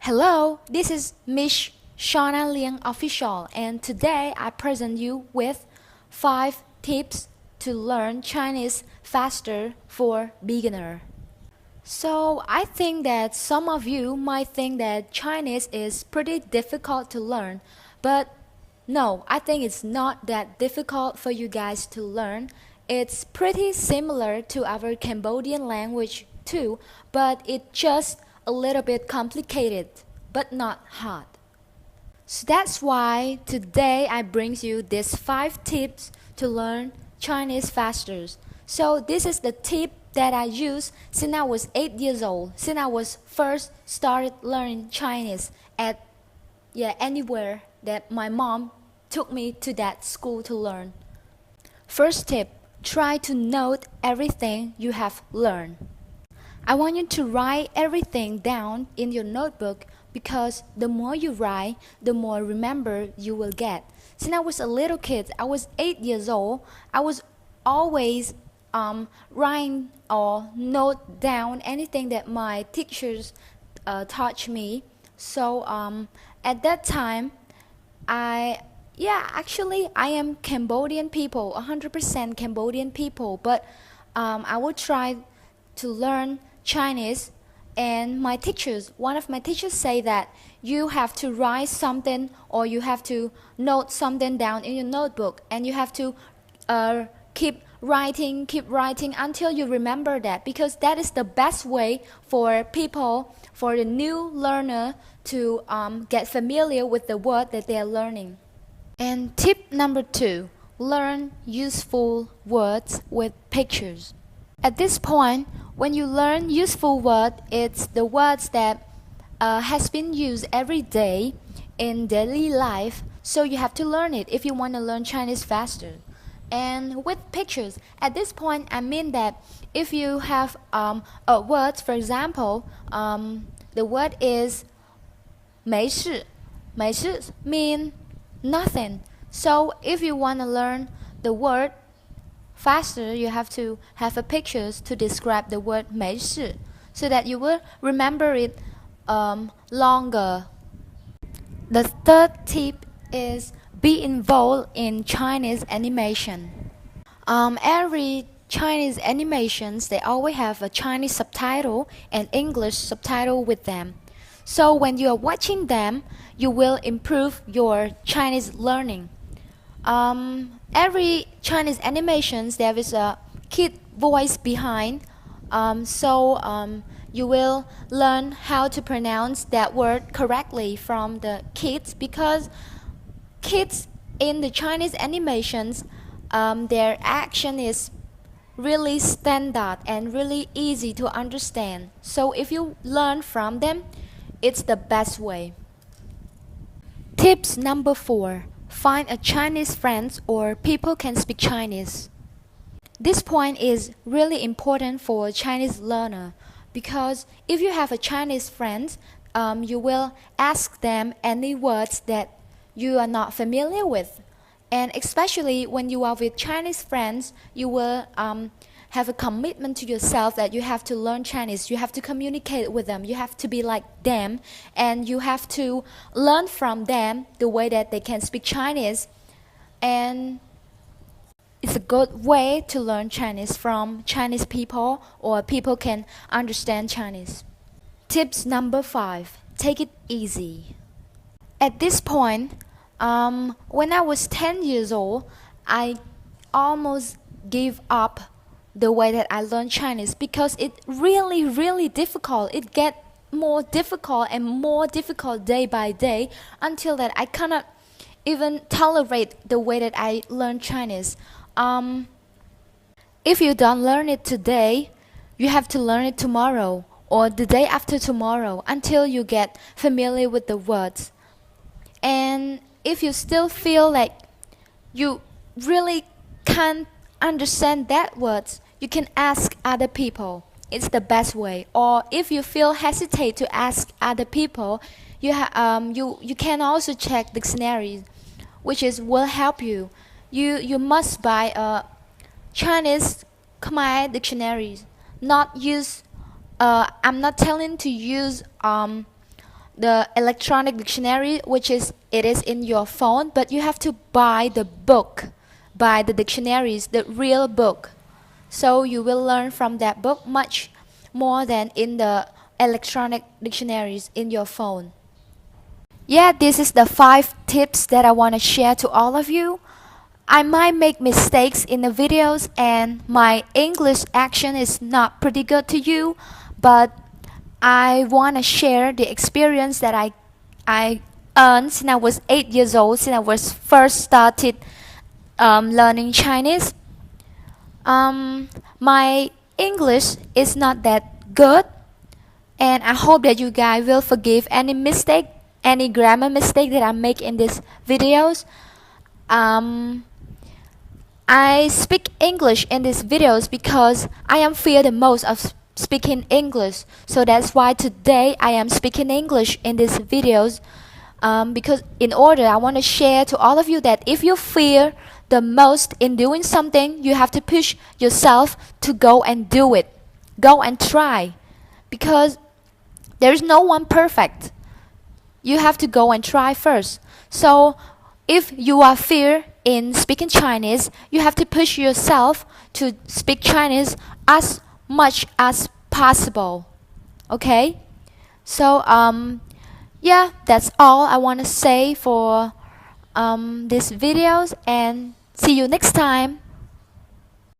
Hello, this is Miss Shawna Leang official, and today I present you with 5 tips to learn Chinese faster for beginner. So I think that some of you might think that Chinese is pretty difficult to learn, but no, I think it's not that difficult for you guys to learn. It's pretty similar to our Cambodian language too, but it's just a little bit complicated, but not hard. So that's why today I bring you these 5 tips to learn Chinese faster. So this is the tip that I use since I was 8 years old, since I was first started learning Chinese at anywhere that my mom took me to that school to learn. First tip, try to note everything you have learned. I want you to write everything down in your notebook because the more you write, the more remember you will get. Since I was a little kid, I was 8 years old, I was always writing or note down anything that my teachers taught me. So at that time, actually I am Cambodian people, 100% Cambodian people, but I would try to learn Chinese, and one of my teachers say that you have to write something or you have to note something down in your notebook, and you have to keep writing until you remember that, because that is the best way for people, for the new learner to get familiar with the word that they are learning. And tip number 2, learn useful words with pictures. At this point, when you learn useful word, it's the words that has been used every day in daily life, so you have to learn it if you want to learn Chinese faster. And with pictures, at this point, I mean that if you have a word, for example, the word is 没事. 没事 mean nothing. So if you want to learn the word faster, you have to have a pictures to describe the word 没事, so that you will remember it longer. The third tip is be involved in Chinese animation. Every Chinese animations, they always have a Chinese subtitle and English subtitle with them. So when you are watching them, you will improve your Chinese learning. Every Chinese animations, there is a kid voice behind, so you will learn how to pronounce that word correctly from the kids, because kids in the Chinese animations, their action is really standard and really easy to understand. So if you learn from them, it's the best way. Tips number 4. Find a Chinese friends or people can speak Chinese. This point is really important for a Chinese learner, because if you have a Chinese friend, you will ask them any words that you are not familiar with. And especially when you are with Chinese friends, you will have a commitment to yourself that you have to learn Chinese, you have to communicate with them, you have to be like them, and you have to learn from them the way that they can speak Chinese. And it's a good way to learn Chinese from Chinese people, or people can understand Chinese. Tips number 5, take it easy. At this point, when I was 10 years old, I almost gave up the way that I learned Chinese, because it really difficult. It get more difficult and more difficult day by day, until that I cannot even tolerate the way that I learn Chinese. If you don't learn it today, you have to learn it tomorrow or the day after tomorrow, until you get familiar with the words. And if you still feel like you really can't understand that words, you can ask other people. It's the best way. Or if you feel hesitate to ask other people, you can also check dictionaries, which will help you. You must buy a Chinese Khmer dictionary. Not use. I'm not telling to use the electronic dictionary, which is it is in your phone, but you have to buy the book, buy the dictionaries, the real book. So you will learn from that book much more than in the electronic dictionaries in your phone. Yeah, this is the 5 tips that I want to share to all of you. I might make mistakes in the videos and my English accent is not pretty good to you, but I want to share the experience that I earned since I was 8 years old, since I was first started learning Chinese. My English is not that good, and I hope that you guys will forgive any mistake, any grammar mistake that I make in these videos. I speak English in these videos because I am fear the most of speaking English. So that's why today I am speaking English in these videos. Because in order, I want to share to all of you that if you fear the most in doing something, you have to push yourself to go and do it. Go and try. Because there is no one perfect. You have to go and try first. So if you are fear in speaking Chinese, you have to push yourself to speak Chinese as much as possible. Okay? So yeah, that's all I want to say for these videos, and see you next time.